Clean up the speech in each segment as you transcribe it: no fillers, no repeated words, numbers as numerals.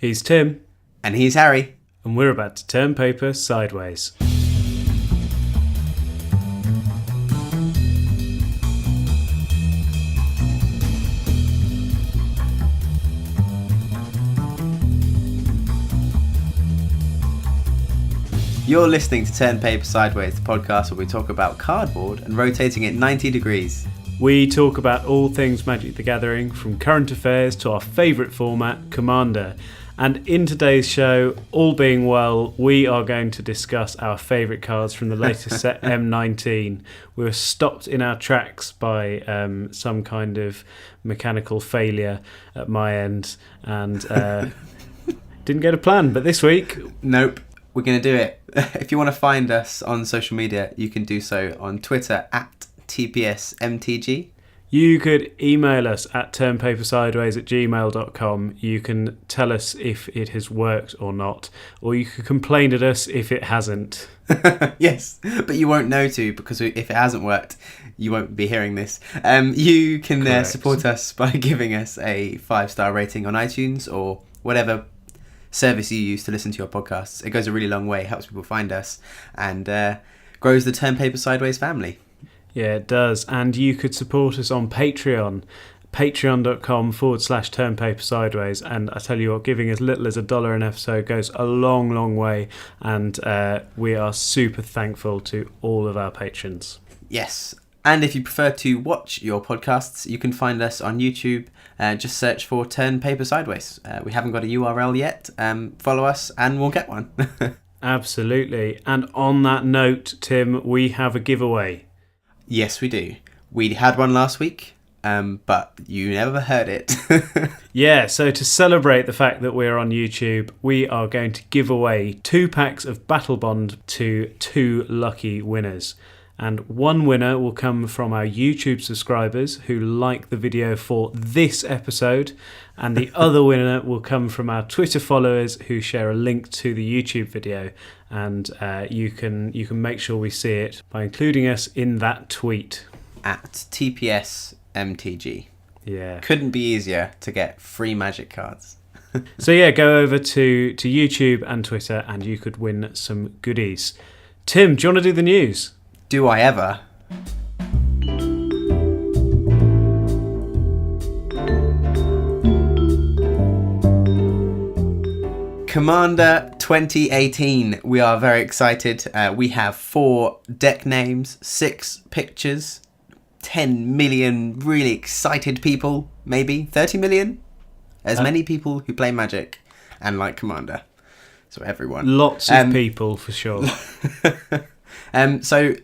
He's Tim. And he's Harry. And we're about to turn paper sideways. You're listening to Turn Paper Sideways, the podcast where we talk about cardboard and rotating it 90 degrees. We talk about all things Magic the Gathering, from current affairs to our favourite format, Commander. And in today's show, all being well, we are going to discuss our favourite cards from the latest set, M19. We were stopped in our tracks by some kind of mechanical failure at my end and didn't get a plan. But this week... Nope. We're going to do it. If you want to find us on social media, you can do so on Twitter at TPSMTG. You could email us at turnpapersideways@gmail.com. You can tell us if it has worked or not, or you could complain at us if it hasn't. Yes, but you won't know to, because if it hasn't worked, you won't be hearing this. You can support us by giving us a 5-star rating on iTunes or whatever service you use to listen to your podcasts. It goes a really long way, helps people find us, and grows the Turn Paper Sideways family. Yeah, it does. And you could support us on Patreon, patreon.com/turnpapersideways. And I tell you what, giving as little as $1 an episode goes a long, long way. And we are super thankful to all of our patrons. Yes. And if you prefer to watch your podcasts, you can find us on YouTube. Just search for Turn Paper Sideways. We haven't got a URL yet. Follow us and we'll get one. Absolutely. And on that note, Tim, we have a giveaway. Yes, we do. We had one last week, but you never heard it. Yeah, so to celebrate the fact that we're on YouTube, we are going to give away 2 packs of Battle Bond to 2 lucky winners. And one winner will come from our YouTube subscribers who like the video for this episode, and the other winner will come from our Twitter followers who share a link to the YouTube video. And you can make sure we see it by including us in that tweet. At TPSMTG. Yeah. Couldn't be easier to get free Magic cards. So yeah, go over to YouTube and Twitter and you could win some goodies. Tim, do you want to do the news? Do I ever? Commander 2018. We are very excited. We have 4 deck names, 6 pictures, 10 million really excited people, maybe 30 million. As many people who play Magic and like Commander. So everyone. Lots of people for sure. So,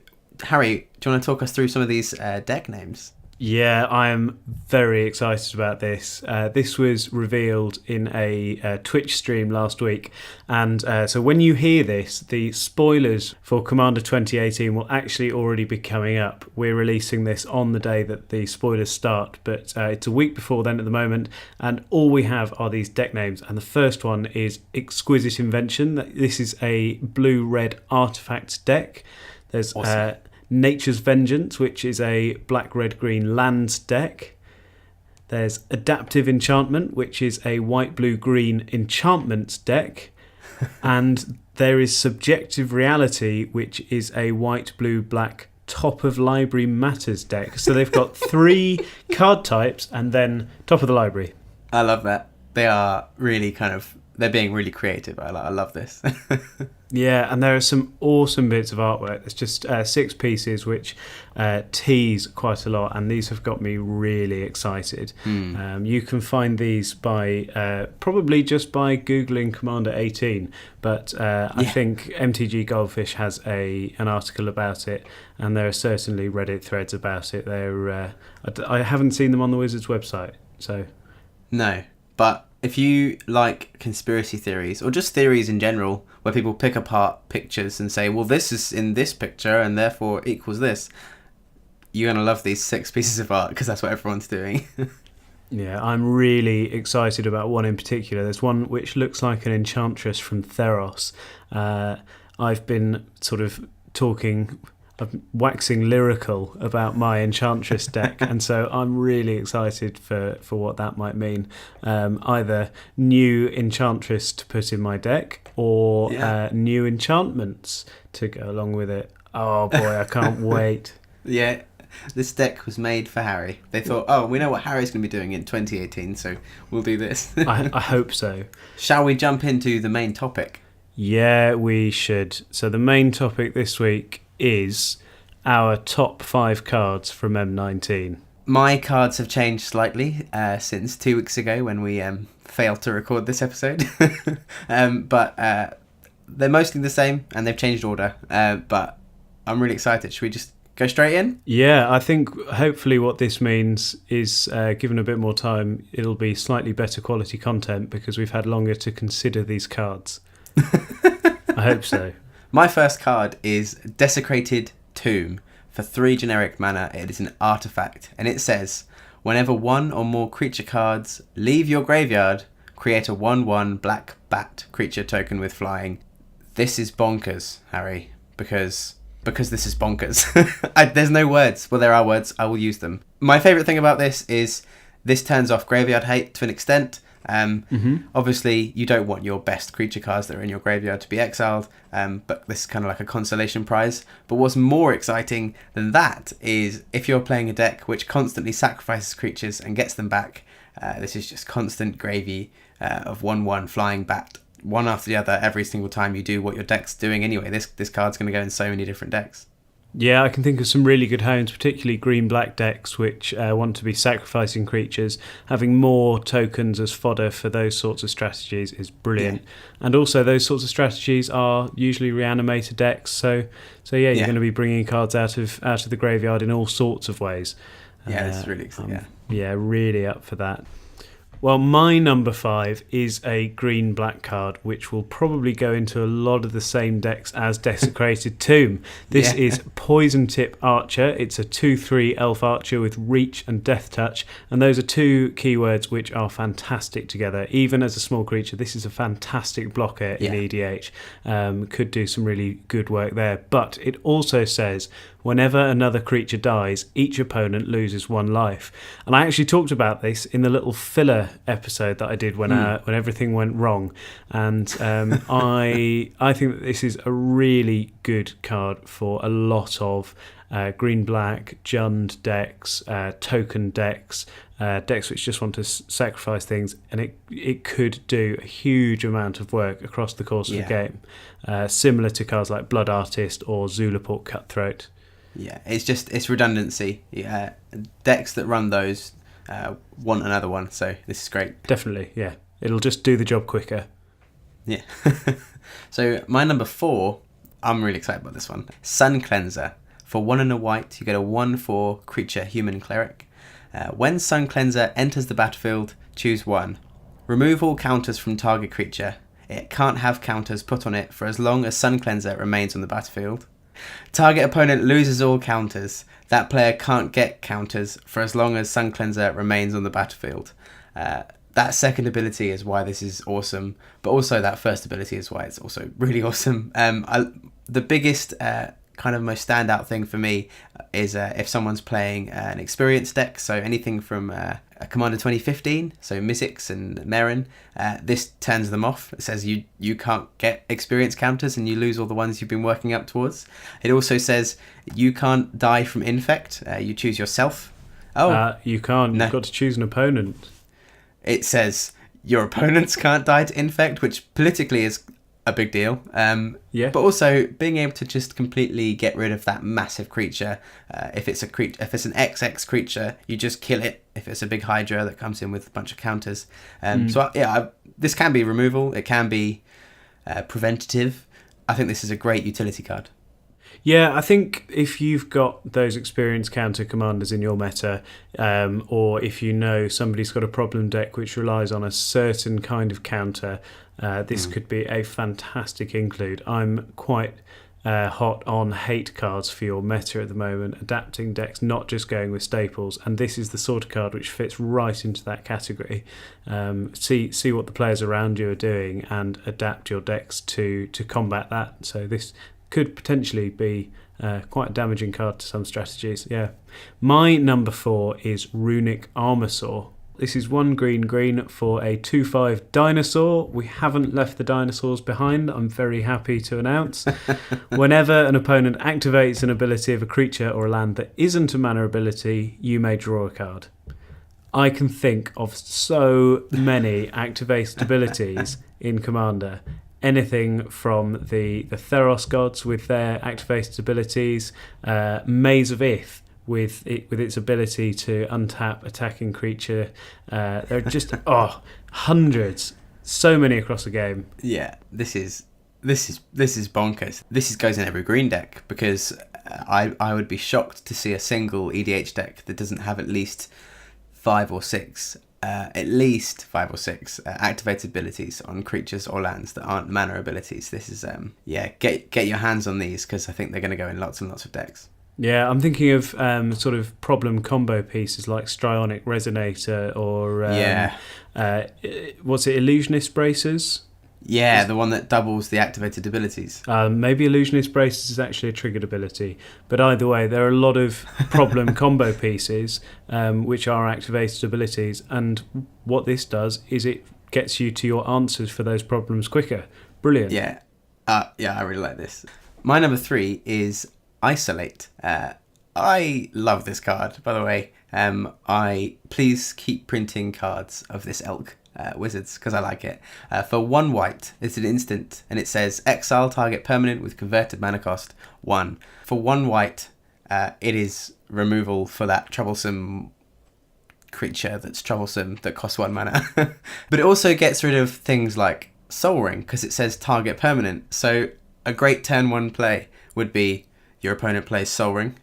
Harry, do you want to talk us through some of these deck names? Yeah, I am very excited about this. This was revealed in a Twitch stream last week. And so when you hear this, the spoilers for Commander 2018 will actually already be coming up. We're releasing this on the day that the spoilers start, but it's a week before then at the moment. And all we have are these deck names. And the first one is Exquisite Invention. This is a blue-red artifact deck. There's awesome. Nature's Vengeance, which is a black-red-green lands deck. There's Adaptive Enchantment, which is a white-blue-green enchantments deck. And there is Subjective Reality, which is a white-blue-black top of library matters deck. So they've got 3 card types and then top of the library. I love that. They are really they're being really creative. I love this. Yeah, and there are some awesome bits of artwork. There's just 6 pieces which tease quite a lot, and these have got me really excited. You can find these by probably just by Googling Commander 18, but I think MTG Goldfish has an article about it, and there are certainly Reddit threads about it. I haven't seen them on the Wizards website, so... No, but if you like conspiracy theories, or just theories in general, where people pick apart pictures and say, well, this is in this picture and therefore equals this, you're going to love these 6 pieces of art because that's what everyone's doing. Yeah, I'm really excited about one in particular. There's one which looks like an enchantress from Theros. I've been sort of talking I'm waxing lyrical about my Enchantress deck, and so I'm really excited for what that might mean. Either new Enchantress to put in my deck, or new enchantments to go along with it. Oh boy, I can't wait. Yeah, this deck was made for Harry. They thought, oh, we know what Harry's going to be doing in 2018, so we'll do this. I hope so. Shall we jump into the main topic? Yeah, we should. So the main topic this week is our top 5 cards from M19. My cards have changed slightly since 2 weeks ago when we failed to record this episode. But they're mostly the same, and they've changed order. But I'm really excited. Should we just go straight in? Yeah, I think hopefully what this means is, given a bit more time, it'll be slightly better quality content because we've had longer to consider these cards. I hope so. My first card is Desecrated Tomb. For 3 generic mana, it is an artifact, and it says, whenever 1 or more creature cards leave your graveyard, create a 1/1 black bat creature token with flying. This is bonkers, Harry, because this is bonkers. There's no words. Well, there are words. I will use them. My favourite thing about this is this turns off graveyard hate to an extent. Obviously, you don't want your best creature cards that are in your graveyard to be exiled, but this is kind of like a consolation prize. But what's more exciting than that is if you're playing a deck which constantly sacrifices creatures and gets them back, this is just constant gravy of 1/1 flying bat, one after the other every single time you do what your deck's doing anyway. This card's going to go in so many different decks. Yeah, I can think of some really good homes, particularly green-black decks which want to be sacrificing creatures. Having more tokens as fodder for those sorts of strategies is brilliant. Yeah. And also those sorts of strategies are usually reanimator decks, so you're going to be bringing cards out of the graveyard in all sorts of ways. Yeah, it's really exciting. Yeah, really up for that. Well, my number 5 is a green-black card, which will probably go into a lot of the same decks as Desecrated Tomb. This is Poison Tip Archer. It's a 2/3 elf archer with reach and death touch, and those are 2 keywords which are fantastic together. Even as a small creature, this is a fantastic blocker in EDH. Could do some really good work there. But it also says, whenever another creature dies, each opponent loses 1 life. And I actually talked about this in the little filler episode that I did when everything went wrong. And I think that this is a really good card for a lot of green-black, Jund decks, token decks, decks which just want to sacrifice things, and it could do a huge amount of work across the course of the game, similar to cards like Blood Artist or Zulaport Cutthroat. Yeah, it's redundancy. Yeah, decks that run those want another one, so this is great. Definitely, yeah. It'll just do the job quicker. Yeah. So my number 4, I'm really excited about this one. Sun Cleanser. For 1 and a white, you get a 1/4 creature human cleric. When Sun Cleanser enters the battlefield, choose 1. Remove all counters from target creature. It can't have counters put on it for as long as Sun Cleanser remains on the battlefield. Target opponent loses all counters. That player can't get counters for as long as Sun Cleanser remains on the battlefield. That second ability is why this is awesome, but also that first ability is why it's also really awesome. The biggest kind of most standout thing for me is if someone's playing an experienced deck, so anything from Commander 2015, so Mizzix and Merrin, this turns them off. It says you can't get experience counters and you lose all the ones you've been working up towards. It also says you can't die from infect, you choose yourself. You can't, no. You've got to choose an opponent. It says your opponents can't die to infect, which politically is a big deal. But also being able to just completely get rid of that massive creature. If it's an XX creature, you just kill it. If it's a big Hydra that comes in with a bunch of counters. This can be removal. It can be preventative. I think this is a great utility card. Yeah, I think if you've got those experienced counter commanders in your meta, or if you know somebody's got a problem deck which relies on a certain kind of counter, this could be a fantastic include. I'm quite hot on hate cards for your meta at the moment, adapting decks, not just going with staples, and this is the sort of card which fits right into that category. See what the players around you are doing and adapt your decks to combat that. So this could potentially be Quite a damaging card to some strategies, yeah. My number 4 is Runic Armosaur. This is 1 green for a 2/5 dinosaur. We haven't left the dinosaurs behind, I'm very happy to announce. Whenever an opponent activates an ability of a creature or a land that isn't a mana ability, you may draw a card. I can think of so many activated abilities in Commander. Anything from the Theros gods with their activated abilities, Maze of Ith with its ability to untap attacking creature. There are just hundreds, so many across the game. Yeah, this is bonkers. This goes in every green deck, because I would be shocked to see a single EDH deck that doesn't have at least 5 or 6 activated abilities on creatures or lands that aren't mana abilities. This is get your hands on these, because I think they're going to go in lots and lots of decks. Yeah, I'm thinking of sort of problem combo pieces like Strionic Resonator or what's it, Illusionist Bracers? Yeah, the one that doubles the activated abilities. Maybe Illusionist Bracers is actually a triggered ability. But either way, there are a lot of problem combo pieces which are activated abilities. And what this does is it gets you to your answers for those problems quicker. Brilliant. Yeah, I really like this. My number 3 is Isolate. I love this card, by the way. Please keep printing cards of this ilk. Wizards, because I like it. For 1 white, it's an instant, and it says exile target permanent with converted mana cost 1. For 1 white, it is removal for that troublesome creature that's troublesome that costs 1 mana. But it also gets rid of things like Soul Ring, because it says target permanent. So a great turn 1 play would be your opponent plays Soul Ring,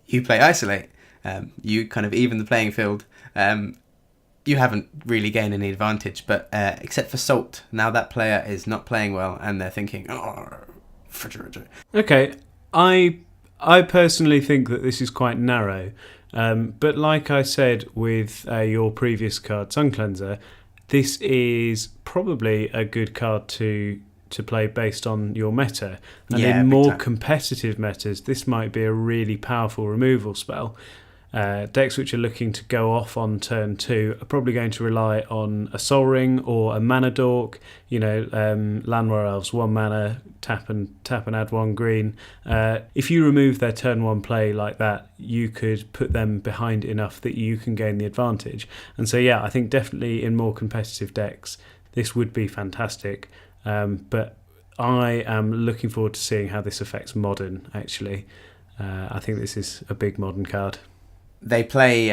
you play Isolate, you kind of even the playing field. You haven't really gained any advantage, but except for Salt, now that player is not playing well, and they're thinking, Okay, I personally think that this is quite narrow, but like I said with your previous card, Sun Cleanser, this is probably a good card to play based on your meta, and in more competitive metas, this might be a really powerful removal spell. Decks which are looking to go off on turn 2 are probably going to rely on a Soul Ring or a Mana Dork, Llanowar Elves, 1 mana, tap and add 1 green. If you remove their turn 1 play like that, you could put them behind enough that you can gain the advantage. And so I think definitely in more competitive decks, this would be fantastic. But I am looking forward to seeing how this affects Modern, actually. I think this is a big Modern card. They play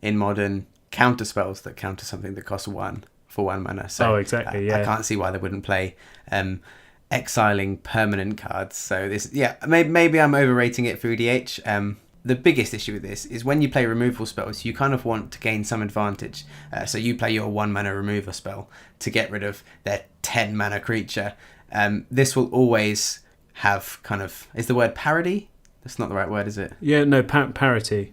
in Modern counter spells that counter something that costs 1 for 1 mana. So exactly. I can't see why they wouldn't play exiling permanent cards. So this, maybe I'm overrating it for EDH. The biggest issue with this is when you play removal spells, you kind of want to gain some advantage. So you play your 1 mana remover spell to get rid of their 10 mana creature. This will always have kind of, is the word parody? That's not the right word, is it? Yeah, no, parity.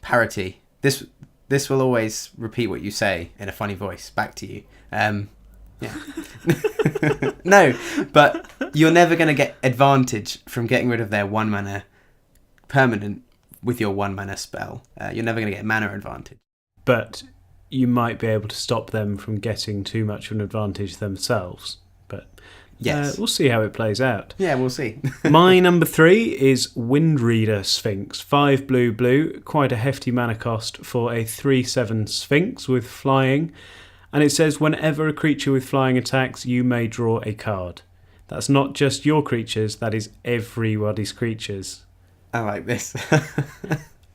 Parity. This will always repeat what you say in a funny voice back to you. No, but you're never going to get advantage from getting rid of their 1 mana permanent with your 1 mana spell. You're never going to get mana advantage. But you might be able to stop them from getting too much of an advantage themselves. But yes, we'll see how it plays out. Yeah, we'll see. My number 3 is Windreader Sphinx. 5 blue, quite a hefty mana cost for a 3/7 Sphinx with flying. And it says whenever a creature with flying attacks, you may draw a card. That's not just your creatures, that is everybody's creatures. I like this.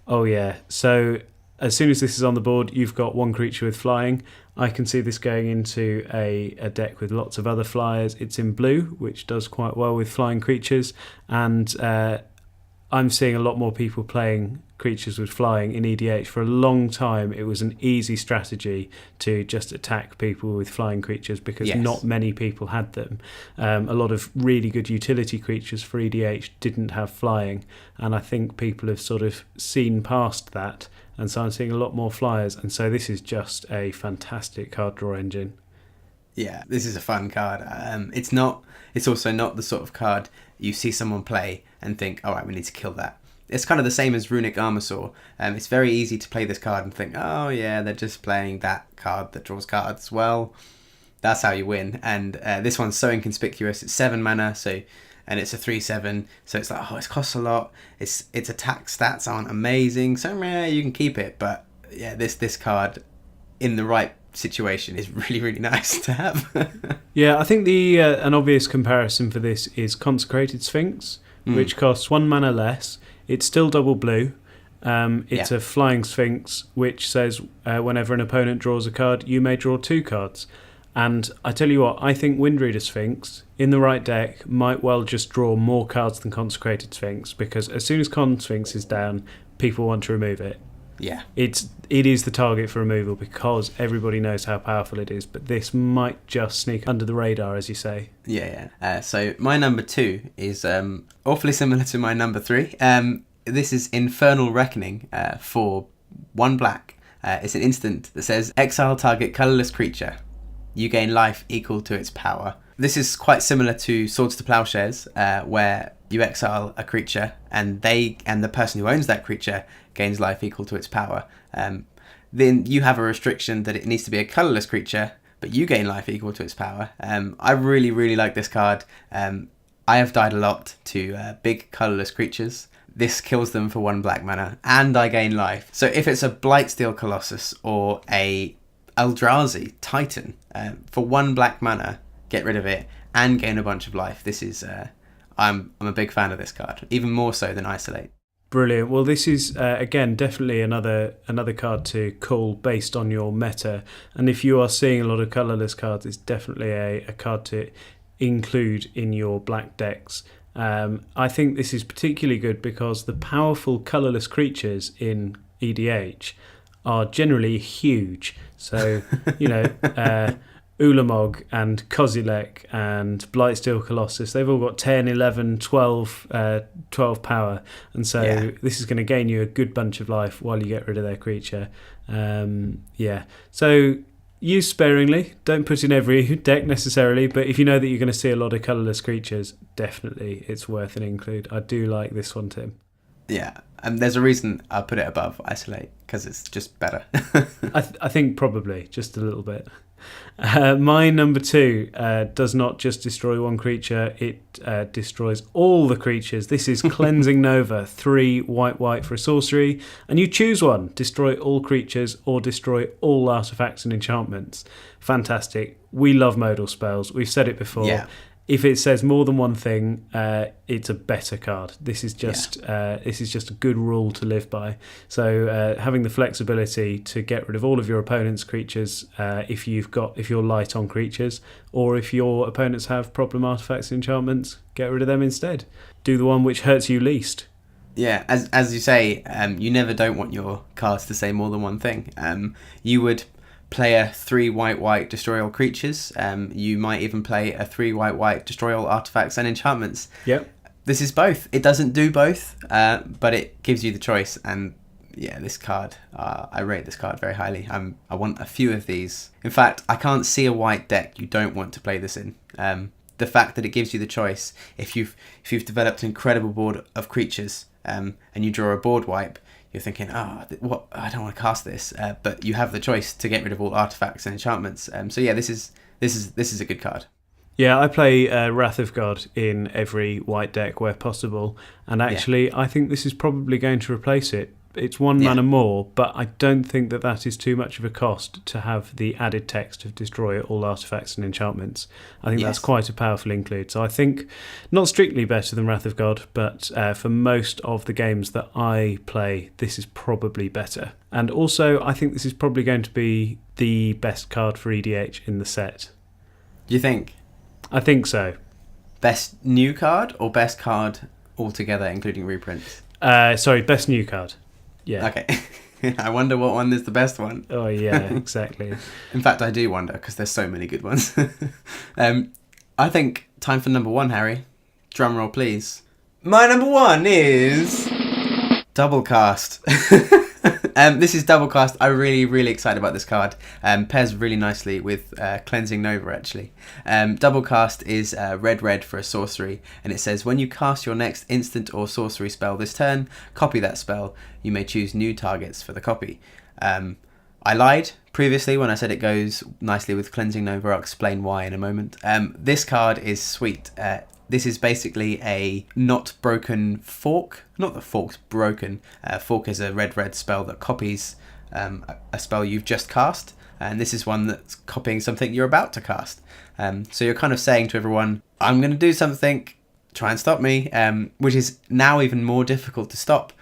Oh yeah, so as soon as this is on the board, you've got 1 creature with flying. I can see this going into a deck with lots of other flyers. It's in blue, which does quite well with flying creatures, and I'm seeing a lot more people playing creatures with flying in EDH. For a long time, it was an easy strategy to just attack people with flying creatures because not many people had them. A lot of really good utility creatures for EDH didn't have flying, and I think people have sort of seen past that, and so I'm seeing a lot more flyers, and so this is just a fantastic card draw engine. Yeah, this is a fun card. It's also not the sort of card you see someone play and think, all right, we need to kill that. It's kind of the same as Runic Armasaur. It's very easy to play this card and think, oh yeah, they're just playing that card that draws cards. Well, that's how you win. And this one's so inconspicuous. It's 7 mana, and it's a 3/7, so it's like, oh, it costs a lot. Its attack stats aren't amazing, so yeah, you can keep it. But yeah, this card in the right situation is really, really nice to have. Yeah, I think an obvious comparison for this is Consecrated Sphinx, which costs 1 mana less. It's still double blue. It's a flying Sphinx, which says whenever an opponent draws a card, you may draw 2 cards. And I tell you what, I think Windreader Sphinx, in the right deck, might well just draw more cards than Consecrated Sphinx, because as soon as Con Sphinx is down, people want to remove it. Yeah. It is the target for removal because everybody knows how powerful it is, but this might just sneak under the radar, as you say. Yeah. So my number 2 is awfully similar to my number 3. This is Infernal Reckoning for 1 black. It's an instant that says, exile target colourless creature. You gain life equal to its power. This is quite similar to Swords to Plowshares, where you exile a creature and the person who owns that creature gains life equal to its power. Then you have a restriction that it needs to be a colourless creature, but you gain life equal to its power. I really, really like this card. I have died a lot to big colourless creatures. This kills them for 1 black mana, and I gain life. So if it's a Blightsteel Colossus or a Eldrazi Titan, for 1 black mana, get rid of it and gain a bunch of life. This is I'm a big fan of this card, even more so than Isolate. Brilliant. Well, this is again definitely another card to call based on your meta, and if you are seeing a lot of colourless cards, it's definitely a card to include in your black decks. I think this is particularly good because the powerful colourless creatures in EDH are generally huge. So, Ulamog and Kozilek and Blightsteel Colossus, they've all got 10, 11, 12 power. And so this is going to gain you a good bunch of life while you get rid of their creature. So use sparingly. Don't put in every deck necessarily, but if you know that you're going to see a lot of colourless creatures, definitely it's worth an include. I do like this one, Tim. Yeah, and there's a reason I put it above Isolate, because it's just better. I think probably just a little bit. My number 2 does not just destroy 1 creature, it destroys all the creatures. This is Cleansing Nova, 3 white for a sorcery, and you choose one. Destroy all creatures or destroy all artifacts and enchantments. Fantastic. We love modal spells. We've said it before. Yeah. If it says more than one thing, it's a better card. This is just a good rule to live by. So having the flexibility to get rid of all of your opponent's creatures, if you're light on creatures, or if your opponents have problem artifacts and enchantments, get rid of them instead. Do the one which hurts you least. Yeah, as you say, you never don't want your cards to say more than one thing. You would play a 3 white destroy all creatures. You might even play a 3 white destroy all artifacts and enchantments. Yep. This is both. It doesn't do both, but it gives you the choice. And yeah, this card, I rate this card very highly. I want a few of these. In fact, I can't see a white deck you don't want to play this in. The fact that it gives you the choice, if you've developed an incredible board of creatures, and you draw a board wipe, you're thinking, what? I don't want to cast this, but you have the choice to get rid of all artifacts and enchantments. So yeah, this is a good card. Yeah, I play Wrath of God in every white deck where possible, and actually, I think this is probably going to replace it. It's 1 mana more, but I don't think that is too much of a cost to have the added text of destroy all artifacts and enchantments. I think that's quite a powerful include. So I think not strictly better than Wrath of God, but for most of the games that I play, this is probably better. And also, I think this is probably going to be the best card for EDH in the set. Do you think? I think so. Best new card or best card altogether, including reprints? Best new card. Yeah. Okay. I wonder what one is the best one. Oh, yeah, exactly. In fact, I do wonder, because there's so many good ones. I think time for number 1, Harry. Drum roll, please. My number 1 is Double Cast. This is double cast. I'm really, really excited about this card. Pairs really nicely with Cleansing Nova, actually. Double cast is red for a sorcery, and it says when you cast your next instant or sorcery spell this turn, copy that spell. You may choose new targets for the copy. I lied previously when I said it goes nicely with Cleansing Nova. I'll explain why in a moment. This card is sweet. This is basically a not broken fork. Not that fork's broken. Fork is a red spell that copies a spell you've just cast. And this is one that's copying something you're about to cast. So you're kind of saying to everyone, I'm going to do something, try and stop me. Which is now even more difficult to stop.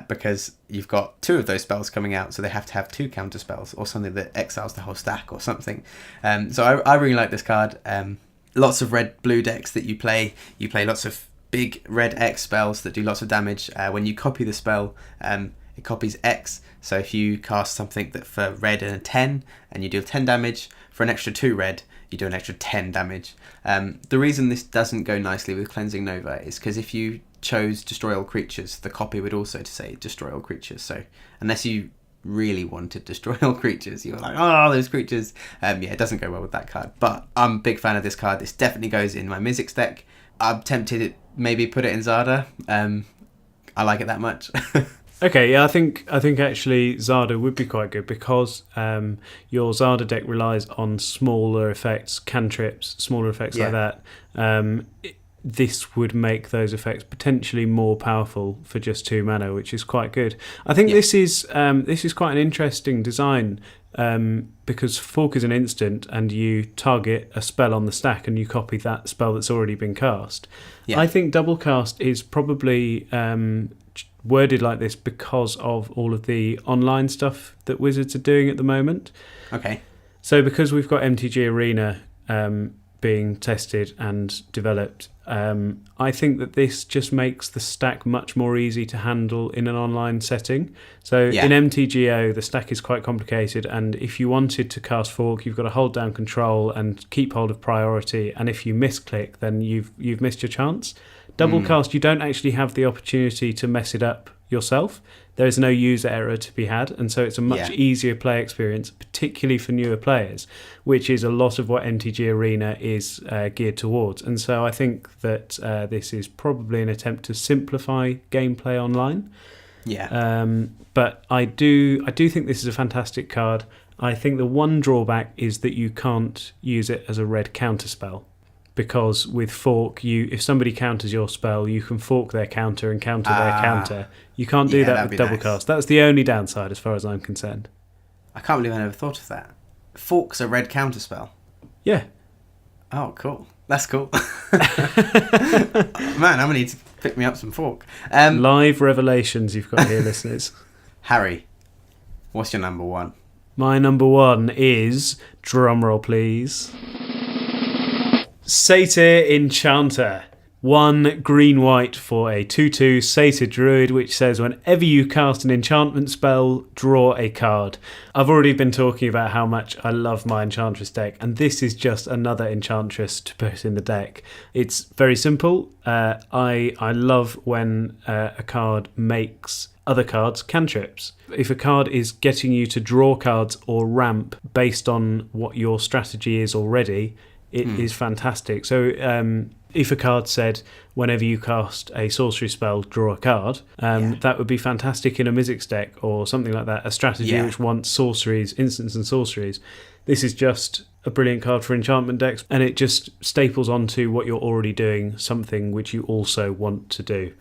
Because you've got 2 of those spells coming out, so they have to have 2 counter spells or something that exiles the whole stack or something. So I really like this card. Lots of red-blue decks that you play lots of big red X spells that do lots of damage. When you copy the spell, it copies X. So if you cast something that for red and a 10, and you deal 10 damage, for an extra 2 red, you do an extra 10 damage. The reason this doesn't go nicely with Cleansing Nova is because if you chose Destroy All Creatures, the copy would also say Destroy All Creatures. So unless you really wanted Destroy All Creatures, you were like, oh, those creatures. It doesn't go well with that card. But I'm a big fan of this card. This definitely goes in my Mizzix deck. I'm tempted to maybe put it in Zada. I like it that much. Okay, yeah, I think actually Zada would be quite good because your Zada deck relies on smaller effects, cantrips, smaller effects like that. This would make those effects potentially more powerful for just 2 mana, which is quite good. I think this is quite an interesting design because Fork is an instant and you target a spell on the stack and you copy that spell that's already been cast. Yeah. I think double cast is probably worded like this because of all of the online stuff that Wizards are doing at the moment. Okay. So because we've got MTG Arena being tested and developed, I think that this just makes the stack much more easy to handle in an online setting. So in MTGO, the stack is quite complicated, and if you wanted to cast Fork, you've got to hold down control and keep hold of priority, and if you misclick, then you've missed your chance. Double cast, you don't actually have the opportunity to mess it up yourself. There is no user error to be had, and so it's a much easier play experience, particularly for newer players, which is a lot of what MTG Arena is geared towards. And so I think that this is probably an attempt to simplify gameplay online. Yeah. But I do think this is a fantastic card. I think the one drawback is that you can't use it as a red counterspell. Because with Fork, if somebody counters your spell, you can fork their counter and counter their counter. You can't do that with double cast. That's the only downside as far as I'm concerned. I can't believe I never thought of that. Fork's a red counter spell. Yeah. Oh, cool. That's cool. Man, I'm going to need to pick me up some Fork. Live revelations you've got here, listeners. Harry, what's your number 1? My number 1 is, drumroll please, Satyr Enchanter. 1 green-white for a 2/2 Satyr Druid, which says whenever you cast an enchantment spell, draw a card. I've already been talking about how much I love my Enchantress deck, and this is just another Enchantress to put in the deck. It's very simple. I love when a card makes other cards cantrips. If a card is getting you to draw cards or ramp based on what your strategy is already, it is fantastic. So if a card said, whenever you cast a sorcery spell, draw a card, that would be fantastic in a Mizzix deck or something like that, a strategy which wants sorceries, instants and sorceries. This is just a brilliant card for enchantment decks, and it just staples onto what you're already doing, something which you also want to do.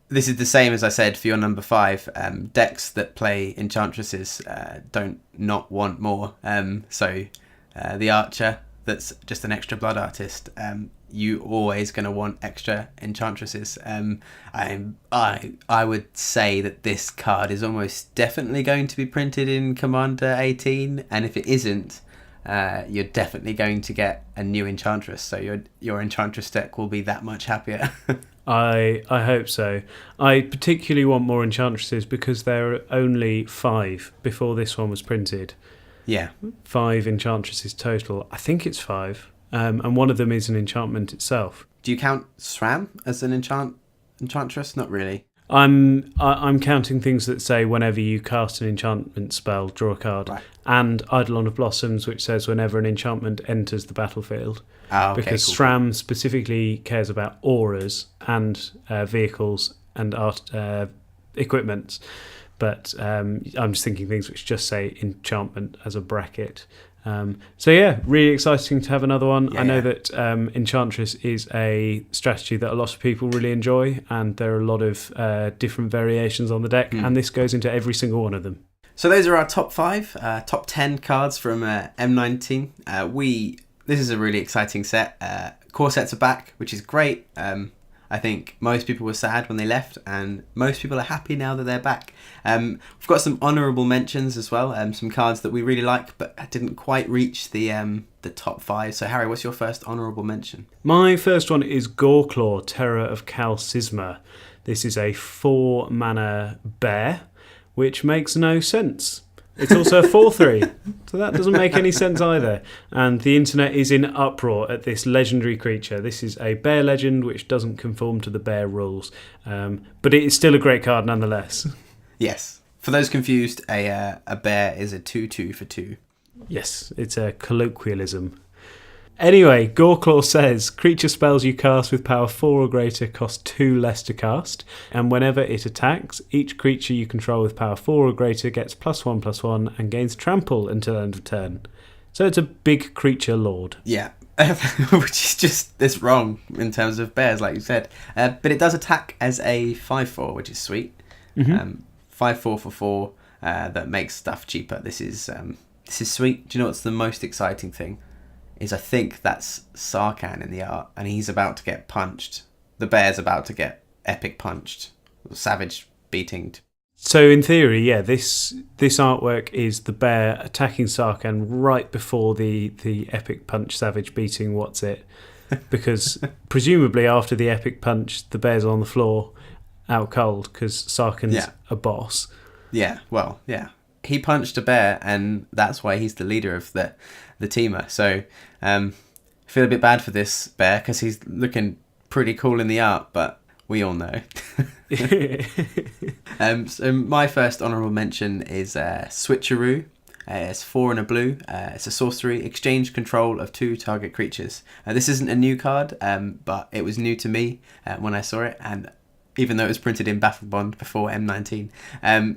This is the same as I said for your number 5. Decks that play enchantresses don't not want more. So the Archer, that's just an extra blood artist, you always going to want extra enchantresses. I would say that this card is almost definitely going to be printed in Commander 18, and if it isn't, you're definitely going to get a new enchantress, so your enchantress deck will be that much happier. I hope so. I particularly want more enchantresses because there are only 5 before this one was printed. Yeah. 5 enchantresses total. I think it's 5. And one of them is an enchantment itself. Do you count SRAM as an enchantress? Not really. I'm counting things that say whenever you cast an enchantment spell, draw a card, Right. and Eidolon of Blossoms, which says whenever an enchantment enters the battlefield. Oh, okay, Because cool. SRAM specifically cares about auras and vehicles and equipments. But I'm just thinking things which just say enchantment as a bracket. So yeah, really exciting to have another one. Yeah, I know yeah. that Enchantress is a strategy that a lot of people really enjoy, and there are a lot of different variations on the deck, and this goes into every single one of them. So those are our top 5, top 10 cards from M19. This is a really exciting set. Core sets are back, which is great. I think most people were sad when they left, and most people are happy now that they're back. We've got some honourable mentions as well, some cards that we really like but didn't quite reach the top 5. So Harry, what's your first honourable mention? My first one is Goreclaw, Terror of Cal Sisma. This is a 4 mana bear, which makes no sense. It's also a 4/3, so that doesn't make any sense either. And the internet is in uproar at this legendary creature. This is a bear legend which doesn't conform to the bear rules, but it is still a great card nonetheless. Yes. For those confused, a bear is a 2/2 for 2. Yes, it's a colloquialism. Anyway, Goreclaw says, creature spells you cast with power 4 or greater cost 2 less to cast, and whenever it attacks, each creature you control with power 4 or greater gets +1/+1 and gains trample until end of turn. So it's a big creature lord. Yeah, which is just this wrong in terms of bears, like you said. But it does attack as a 5/4, which is sweet. 5/4 for 4 that makes stuff cheaper. This is sweet. Do you know what's the most exciting thing? Is I think that's Sarkhan in the art, and he's about to get punched. The bear's about to get epic punched, savage beating. So in theory, yeah, this artwork is the bear attacking Sarkhan right before the epic punch savage beating what's it, because presumably after the epic punch the bear's on the floor out cold because Sarkhan's a boss. Yeah, well, yeah. He punched a bear, and that's why he's the leader of the teamer. So I feel a bit bad for this bear because he's looking pretty cool in the art, but we all know. So my first honourable mention is Switcheroo. It's 4 and a blue. It's a sorcery. Exchange control of 2 target creatures. This isn't a new card, but it was new to me when I saw it, and even though it was printed in Battle Bond before M19.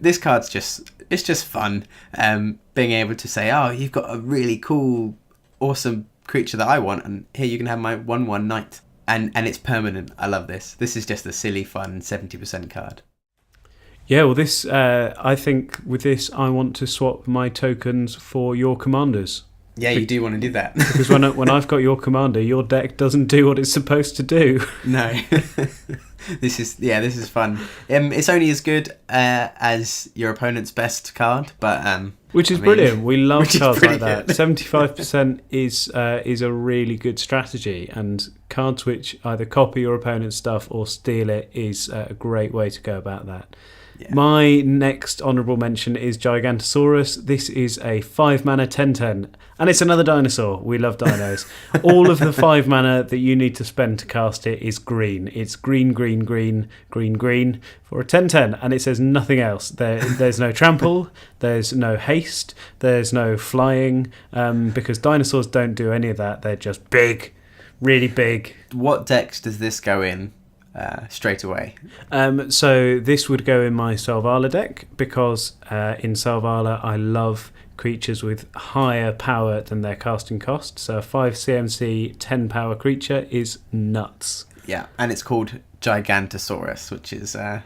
This card's just fun. Being able to say, oh, you've got a really cool, awesome creature that I want, and here you can have my 1/1 knight. And it's permanent. I love this. This is just a silly, fun 70% card. Yeah, well, this I think with this I want to swap my tokens for your commanders. Yeah, you do want to do that. Because when I've got your commander, your deck doesn't do what it's supposed to do. No. This is fun. It's only as good as your opponent's best card, but which is brilliant. We love cards like that. good. 75% is a really good strategy, and cards which either copy your opponent's stuff or steal it is a great way to go about that. Yeah. My next honourable mention is Gigantosaurus. This is a 5 mana 10/10, and it's another dinosaur. We love dinos. All of the 5 mana that you need to spend to cast it is green. It's green, green, green, green, green for a 10/10, and it says nothing else. There's no trample, there's no haste, there's no flying, because dinosaurs don't do any of that. They're just big, really big. What decks does this go in? Straight away. So this would go in my Selvala deck because in Selvala I love creatures with higher power than their casting cost. So a 5 CMC 10 power creature is nuts. Yeah, and it's called Gigantosaurus, which is that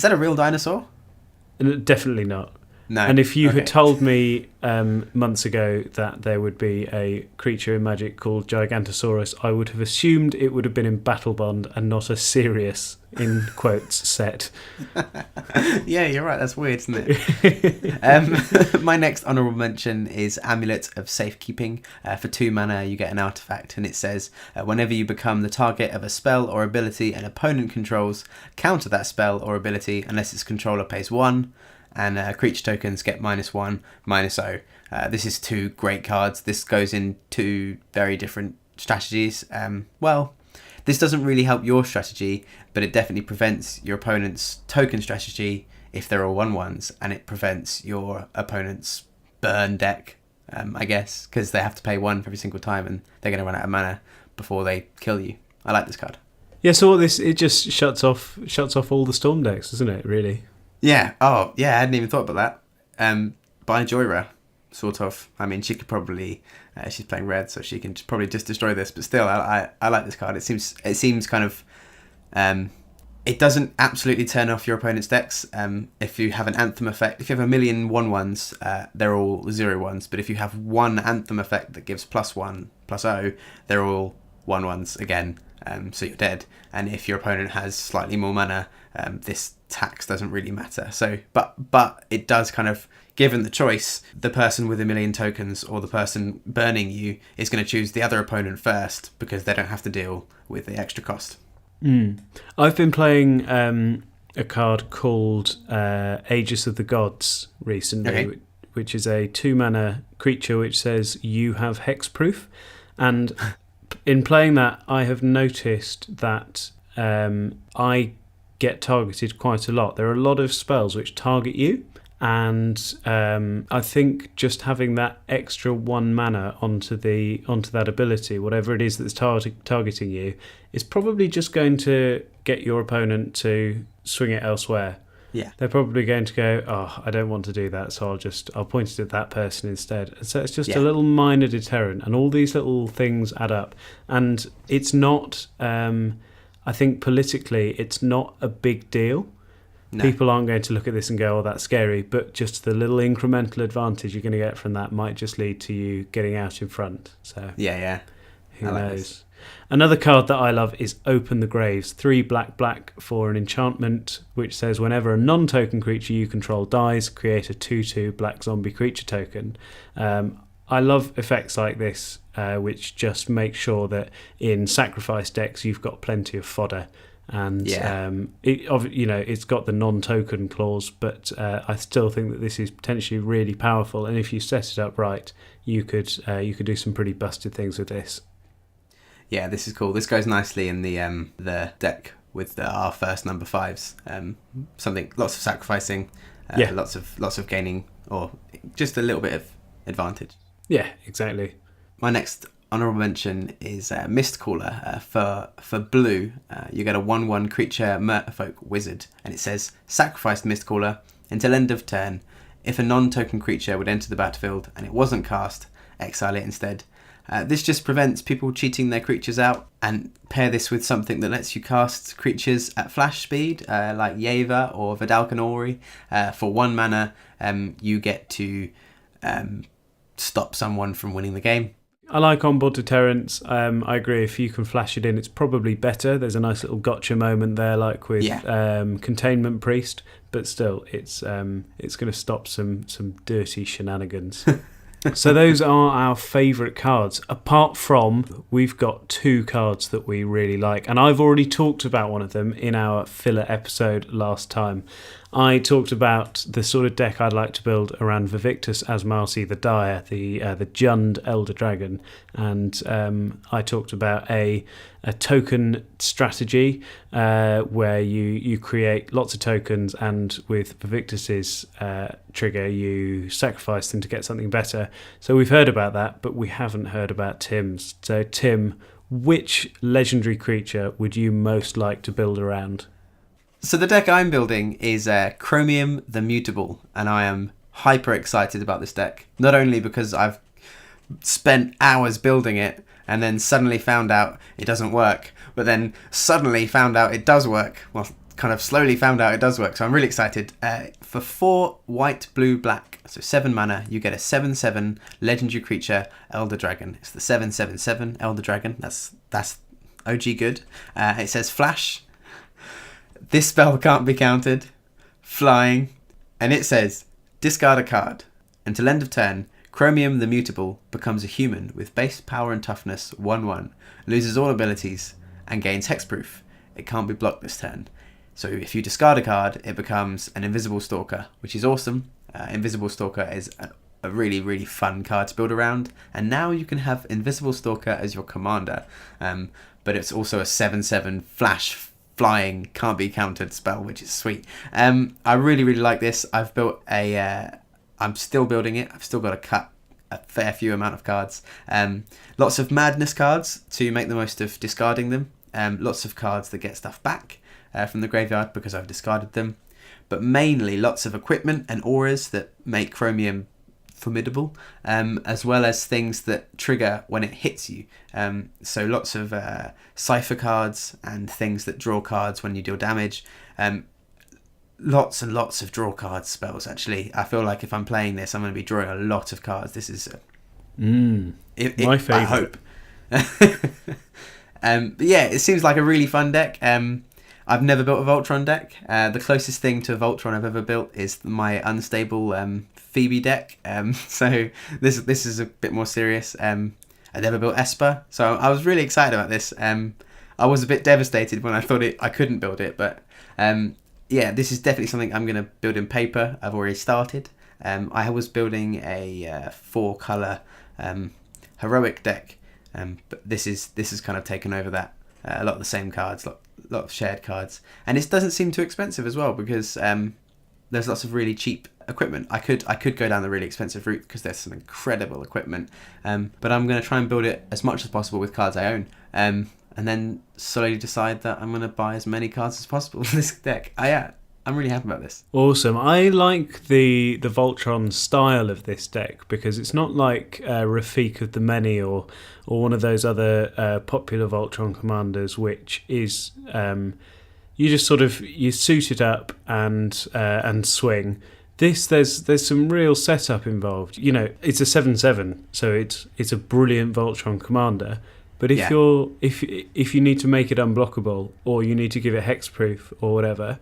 a real dinosaur? Definitely not. No. And if you had told me months ago that there would be a creature in Magic called Gigantosaurus, I would have assumed it would have been in Battle Bond and not a serious, in quotes, set. Yeah, you're right. That's weird, isn't it? My next honourable mention is Amulet of Safekeeping. For 2 mana, you get an artifact, and it says, whenever you become the target of a spell or ability an opponent controls, counter that spell or ability unless its controller pays 1. And creature tokens get -1, -0. This is 2 great cards. This goes in 2 very different strategies. Well, This doesn't really help your strategy, but it definitely prevents your opponent's token strategy if they're all 1/1s, and it prevents your opponent's burn deck, I guess, because they have to pay 1 for every single time, and they're going to run out of mana before they kill you. I like this card. Yeah, so it just shuts off all the storm decks, doesn't it, really? Yeah. Oh, yeah, I hadn't even thought about that. By Joyra, sort of. I mean, she could probably... she's playing red, so she can probably just destroy this, but still, I like this card. It seems kind of... it doesn't absolutely turn off your opponent's decks. If you have an Anthem effect, if you have a million 1/1s, they're all 0/1s, but if you have one Anthem effect that gives +1/+0, they're all 1/1s again, so you're dead. And if your opponent has slightly more mana, this tax doesn't really matter. So, but it does kind of, given the choice, the person with a million tokens or the person burning you is going to choose the other opponent first because they don't have to deal with the extra cost. I've been playing a card called Aegis of the Gods recently, which is a 2-mana creature which says you have hexproof. And in playing that, I have noticed that I get targeted quite a lot. There are a lot of spells which target you, and I think just having that extra 1 mana onto that ability, whatever it is that's targeting you, is probably just going to get your opponent to swing it elsewhere. Yeah, they're probably going to go, oh, I don't want to do that, so I'll point it at that person instead. So it's just a little minor deterrent, and all these little things add up. And it's not, I think politically, it's not a big deal. No. People aren't going to look at this and go, oh, that's scary, but just the little incremental advantage you're going to get from that might just lead to you getting out in front. So who knows? Another card that I love is Open the Graves. 3 black for an enchantment which says whenever a non-token creature you control dies, create a 2/2 black zombie creature token. I love effects like this, which just make sure that in sacrifice decks you've got plenty of fodder. And it's got the non-token clause, but I still think that this is potentially really powerful. And if you set it up right, you could do some pretty busted things with this. Yeah, this is cool. This goes nicely in the deck with our first number 5s. Lots of sacrificing, lots of gaining, or just a little bit of advantage. Yeah, exactly. My next honourable mention is Mistcaller. For blue, you get a 1/1 creature Merfolk Wizard, and it says sacrifice Mistcaller until end of turn. If a non-token creature would enter the battlefield and it wasn't cast, exile it instead. This just prevents people cheating their creatures out, and pair this with something that lets you cast creatures at flash speed, like Yeva or Vidalcan Ori. For 1 mana, you get to stop someone from winning the game. I like onboard deterrents. I agree, if you can flash it in, it's probably better. There's a nice little gotcha moment there, like with Containment Priest, but still, it's going to stop some dirty shenanigans. So those are our favourite cards. Apart from, we've got 2 cards that we really like, and I've already talked about one of them in our filler episode last time. I talked about the sort of deck I'd like to build around Vivictus Asmarsi the Dire, the Jund Elder Dragon, and I talked about a token strategy where you create lots of tokens, and with Vivictus's trigger you sacrifice them to get something better. So we've heard about that, but we haven't heard about Tim's. So Tim, which legendary creature would you most like to build around? So the deck I'm building is Chromium the Mutable, and I am hyper excited about this deck. Not only because I've spent hours building it and then suddenly found out it doesn't work, but then suddenly found out it does work. Well, kind of slowly found out it does work, so I'm really excited. For 4 white, blue, black, so 7 mana, you get a 7/7 legendary creature, Elder Dragon. It's the 7/7/7 Elder Dragon. That's OG good. It says Flash. This spell can't be countered. Flying. And it says, discard a card. Until end of turn, Chromium the Mutable becomes a human with base power and toughness 1/1, loses all abilities, and gains hexproof. It can't be blocked this turn. So if you discard a card, it becomes an Invisible Stalker, which is awesome. Invisible Stalker is a really, really fun card to build around. And now you can have Invisible Stalker as your commander. but it's also a 7/7 flash flying, can't be countered spell, which is sweet. I really, really like this. I've built I'm still building it. I've still got to cut a fair few amount of cards. Lots of madness cards to make the most of discarding them. Lots of cards that get stuff back from the graveyard because I've discarded them. But mainly lots of equipment and auras that make Chromium formidable, as well as things that trigger when it hits you. So lots of cipher cards and things that draw cards when you deal damage. Lots and lots of draw cards spells, actually. I feel like if I'm playing this, I'm going to be drawing a lot of cards. This is my favourite. I hope. But yeah, it seems like a really fun deck. I've never built a Voltron deck. The closest thing to a Voltron I've ever built is my unstable Phoebe deck. So this is a bit more serious. I never built Esper, so I was really excited about this. I was a bit devastated when I thought I couldn't build it, but yeah, this is definitely something I'm going to build in paper. I've already started. I was building a 4-colour heroic deck, but this is kind of taken over that. A lot of the same cards, a lot of shared cards, and it doesn't seem too expensive as well because there's lots of really cheap equipment. I could go down the really expensive route because there's some incredible equipment, but I'm going to try and build it as much as possible with cards I own, and then slowly decide that I'm going to buy as many cards as possible with this deck. I'm really happy about this. Awesome. I like the Voltron style of this deck because it's not like Rafik of the Many or one of those other popular Voltron commanders, which is you just sort of you suit it up and swing. There's some real setup involved. You know, it's a 7/7, so it's a brilliant Voltron commander. But if you need to make it unblockable or you need to give it hexproof or whatever,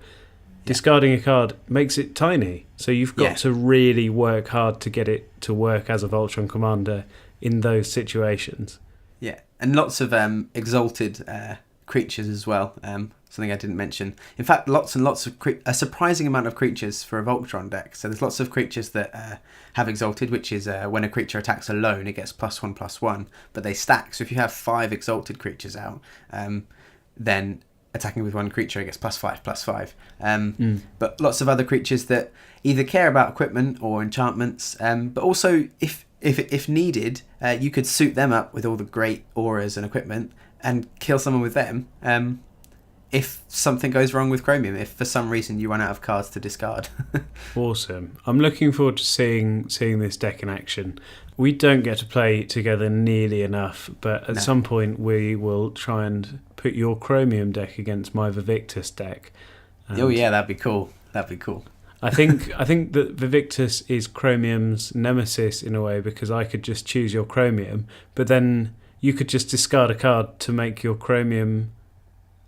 discarding a card makes it tiny. So you've got to really work hard to get it to work as a Voltron commander in those situations. Yeah, and lots of exalted creatures as well. Something I didn't mention. In fact, lots and lots of a surprising amount of creatures for a Voltron deck. So there's lots of creatures that have exalted, which is when a creature attacks alone, it gets +1/+1, but they stack. So if you have 5 exalted creatures out, then attacking with one creature, it gets +5/+5. But lots of other creatures that either care about equipment or enchantments, but also if needed, you could suit them up with all the great auras and equipment and kill someone with them. If something goes wrong with Chromium, if for some reason you run out of cards to discard. Awesome. I'm looking forward to seeing this deck in action. We don't get to play together nearly enough, but at some point we will try and put your Chromium deck against my Vivictus deck. Oh yeah, that'd be cool. I think that Vivictus is Chromium's nemesis in a way because I could just choose your Chromium, but then you could just discard a card to make your Chromium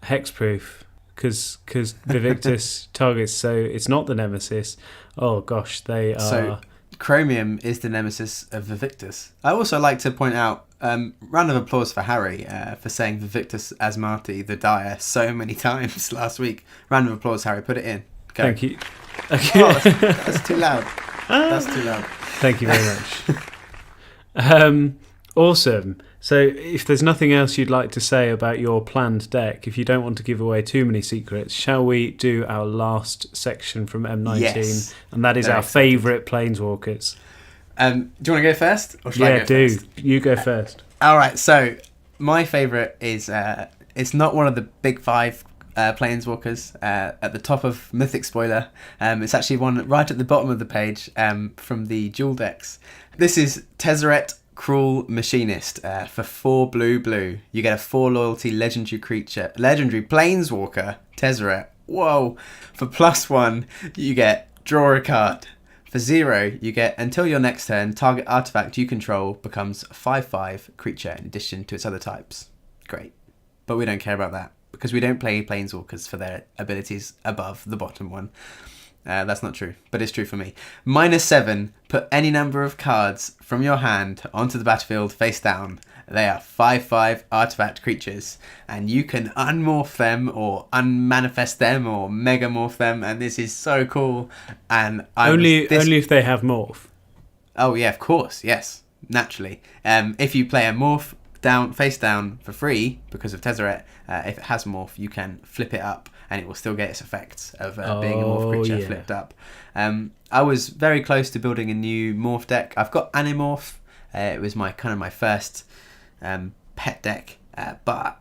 hexproof because Vivictus targets, so it's not the nemesis. Oh gosh, they are. So Chromium is the nemesis of Vivictus. I also like to point out, round of applause for Harry for saying Vivictus Asmarti the Dire so many times last week. Round of applause, Harry. Put it in. Go. Thank you. Okay. Oh, that's too loud. That's too loud. Thank you very much. Awesome. So if there's nothing else you'd like to say about your planned deck, if you don't want to give away too many secrets, shall we do our last section from M19? Yes. And that is our favourite Planeswalkers. Do you want to go first? Or should I go first? You go first. All right. So my favourite is it's not one of the big 5 Planeswalkers at the top of Mythic Spoiler. It's actually one right at the bottom of the page from the dual decks. This is Tezzeret Cruel Machinist for 4 blue. You get a 4 loyalty legendary Planeswalker, Tezzeret. Whoa! For +1, you get draw a card. For 0, you get until your next turn, target artifact you control becomes a 5/5 creature in addition to its other types. Great. But we don't care about that because we don't play Planeswalkers for their abilities above the bottom one. That's not true, but it's true for me. -7, put any number of cards from your hand onto the battlefield face down. They are 5/5 artifact creatures, and you can unmorph them or unmanifest them or megamorph them, and this is so cool. And only if they have morph. Oh yeah, of course, yes, naturally. If you play a morph face down for free because of Tezzeret. If it has morph, you can flip it up and it will still get its effects of being a morph creature flipped up. I was very close to building a new morph deck. I've got Animorph. It was my first pet deck, but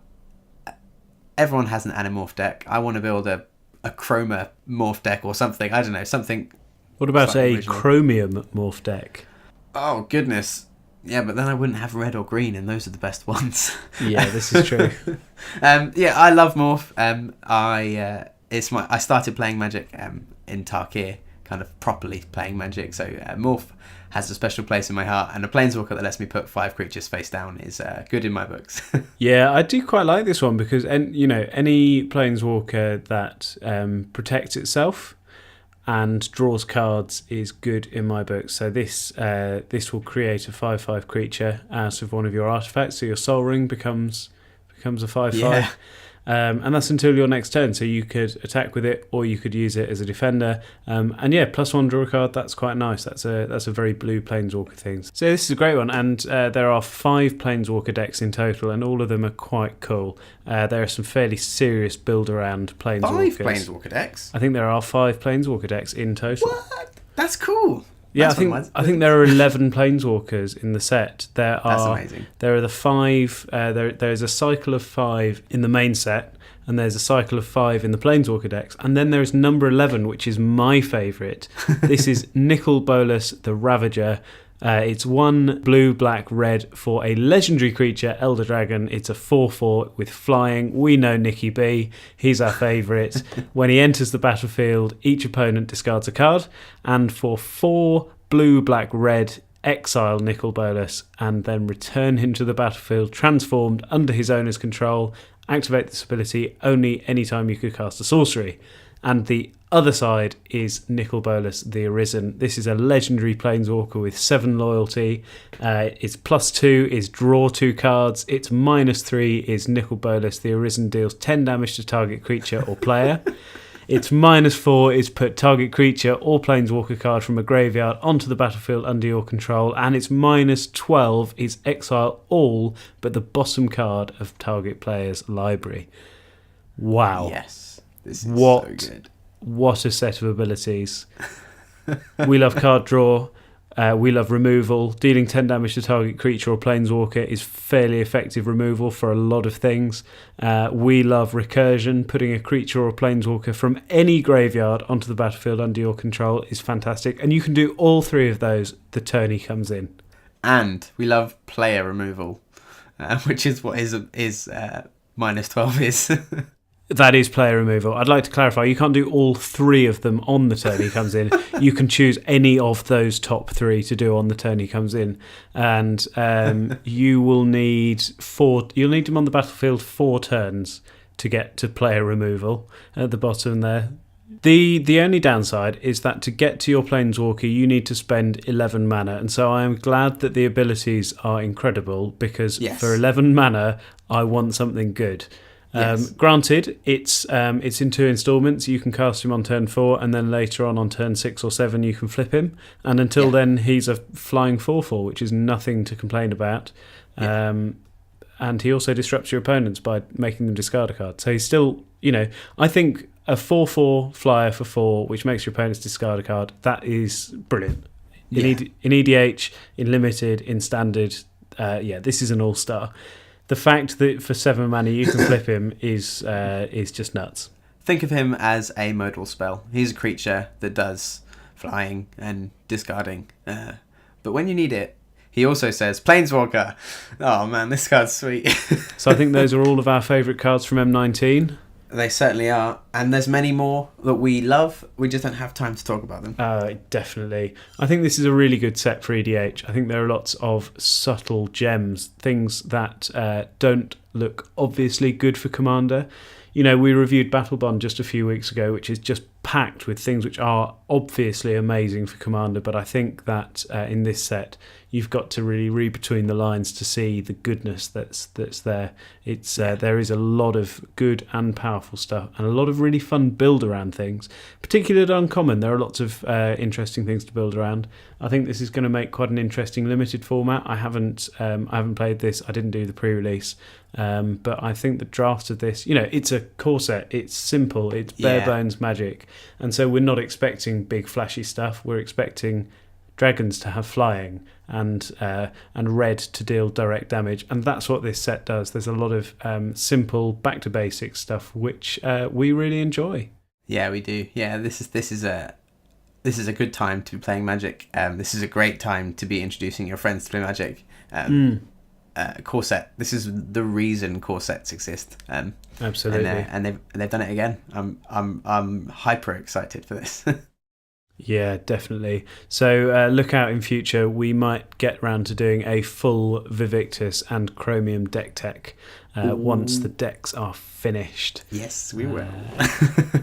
everyone has an Animorph deck. I want to build a Chroma morph deck or something. I don't know, something. What about a original. Chromium morph deck? Oh, goodness. Yeah, but then I wouldn't have red or green, and those are the best ones. Yeah, this is true. I love morph. I started playing Magic in Tarkir, kind of properly playing Magic. So morph has a special place in my heart, and a Planeswalker that lets me put 5 creatures face down is good in my books. Yeah, I do quite like this one because any Planeswalker that protects itself and draws cards is good in my book. So this will create a 5/5 creature out of one of your artifacts. So your Soul Ring becomes a 5/5. Yeah. And that's until your next turn. So you could attack with it, or you could use it as a defender. +1 draw a card. That's quite nice. That's a very blue Planeswalker thing. So this is a great one. And there are 5 Planeswalker decks in total, and all of them are quite cool. There are some fairly serious build around Planeswalkers. 5 Planeswalker decks? I think there are 5 Planeswalker decks in total. What? That's cool. Yeah, I think there are 11 Planeswalkers in the set. That's amazing. There are the 5. There's a cycle of 5 in the main set, and there's a cycle of 5 in the Planeswalker decks. And then there's number 11, which is my favourite. This is Nicol Bolas the Ravager. It's 1 blue, black, red for a legendary creature, Elder Dragon. It's a 4/4 with flying. We know Nicky B. He's our favourite. When he enters the battlefield, each opponent discards a card. And for 4 blue, black, red, exile Nicol Bolas and then return him to the battlefield transformed under his owner's control. Activate this ability only anytime you could cast a sorcery. And the other side is Nicol Bolas the Arisen. This is a legendary Planeswalker with 7 loyalty. Its +2 is draw 2 cards. Its -3 is Nicol Bolas the Arisen deals 10 damage to target creature or player. Its -4 is put target creature or Planeswalker card from a graveyard onto the battlefield under your control. And its -12 is exile all but the bottom card of target player's library. Wow. Yes. This is so good. What a set of abilities. We love card draw. We love removal. Dealing 10 damage to target creature or Planeswalker is fairly effective removal for a lot of things. We love recursion. Putting a creature or Planeswalker from any graveyard onto the battlefield under your control is fantastic. And you can do all 3 of those the turn he comes in. And we love player removal, which is what his -12 is. That is player removal. I'd like to clarify, you can't do all 3 of them on the turn he comes in. You can choose any of those top 3 to do on the turn he comes in. And you will need 4. You'll need him on the battlefield 4 turns to get to player removal at the bottom there. The only downside is that to get to your Planeswalker, you need to spend 11 mana. And so I am glad that the abilities are incredible because for 11 mana, I want something good. Granted, it's in 2 installments. You can cast him on turn 4, and then later on turn 6 or 7, you can flip him. And until then, he's a flying 4/4, which is nothing to complain about. And he also disrupts your opponents by making them discard a card. So he's still, I think a 4/4 flyer for 4, which makes your opponents discard a card, that is brilliant. In EDH, in Limited, in Standard, this is an all-star. The fact that for 7 mana you can flip him is just nuts. Think of him as a modal spell. He's a creature that does flying and discarding. But when you need it, he also says, Planeswalker. Oh man, this card's sweet. So I think those are all of our favourite cards from M19. They certainly are. And there's many more that we love. We just don't have time to talk about them. Definitely. I think this is a really good set for EDH. I think there are lots of subtle gems, things that don't look obviously good for Commander. we reviewed Battle Bond just a few weeks ago, which is just packed with things which are obviously amazing for Commander, but I think that in this set you've got to really read between the lines to see the goodness that's there. It's there is a lot of good and powerful stuff, and a lot of really fun build around things, particularly at Uncommon. There are lots of interesting things to build around. I think this is going to make quite an interesting limited format. I haven't played this. I didn't do the pre-release, but I think the drafts of this, it's a core set. It's simple. It's bare bones magic, and so we're not expecting big flashy stuff. We're expecting dragons to have flying and red to deal direct damage, and that's what this set does. There's a lot of simple back to basics stuff which we really enjoy. Yeah, we do. Yeah, this is a good time to be playing Magic. This is a great time to be introducing your friends to play Magic. Core set. This is the reason core sets exist. Absolutely, and they've done it again. I'm hyper excited for this. Yeah, definitely. So look out in future. We might get round to doing a full Vivictus and Chromium deck tech once the decks are finished. Yes, we will.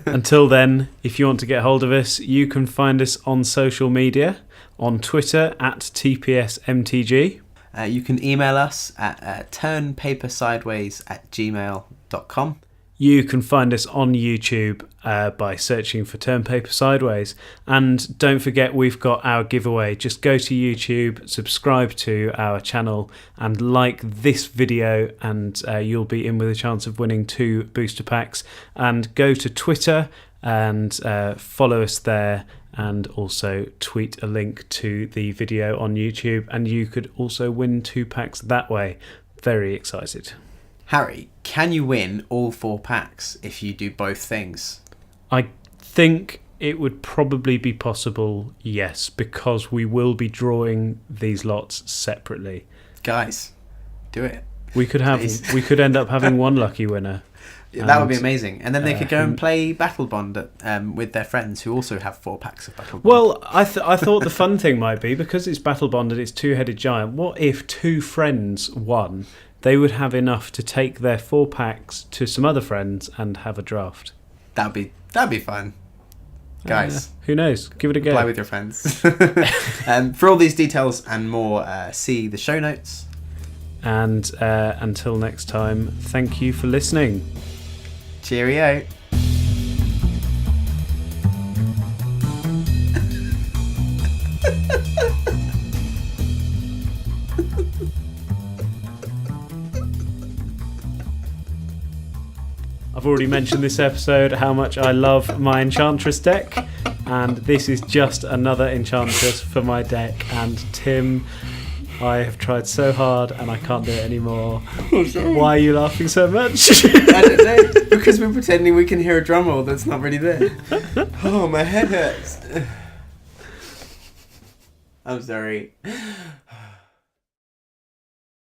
Until then, if you want to get hold of us, you can find us on social media, on Twitter at TPSMTG. You can email us at turnpapersideways@gmail.com. You can find us on YouTube by searching for Turn Paper Sideways. And don't forget, we've got our giveaway. Just go to YouTube, subscribe to our channel, and like this video, and you'll be in with a chance of winning 2 booster packs. And go to Twitter and follow us there, and also tweet a link to the video on YouTube, and you could also win 2 packs that way. Very excited. Harry, can you win all 4 packs if you do both things? I think it would probably be possible, yes, because we will be drawing these lots separately. Guys, do it. We could end up having one lucky winner. That would be amazing. And then they could go and play Battle Bond with their friends who also have 4 packs of Battle Bond. Well, I thought the fun thing might be, because it's Battle Bond and it's Two-Headed Giant, what if 2 friends won? They would have enough to take their 4 packs to some other friends and have a draft. That'd be fun. Guys. Who knows? Give it a go. Play with your friends. For all these details and more, see the show notes. And until next time, thank you for listening. Cheerio. I've already mentioned this episode how much I love my Enchantress deck, and this is just another Enchantress for my deck. And Tim, I have tried so hard and I can't do it anymore. Why are you laughing so much? I don't know, because we're pretending we can hear a drum roll that's not really there. Oh, my head hurts. I'm sorry.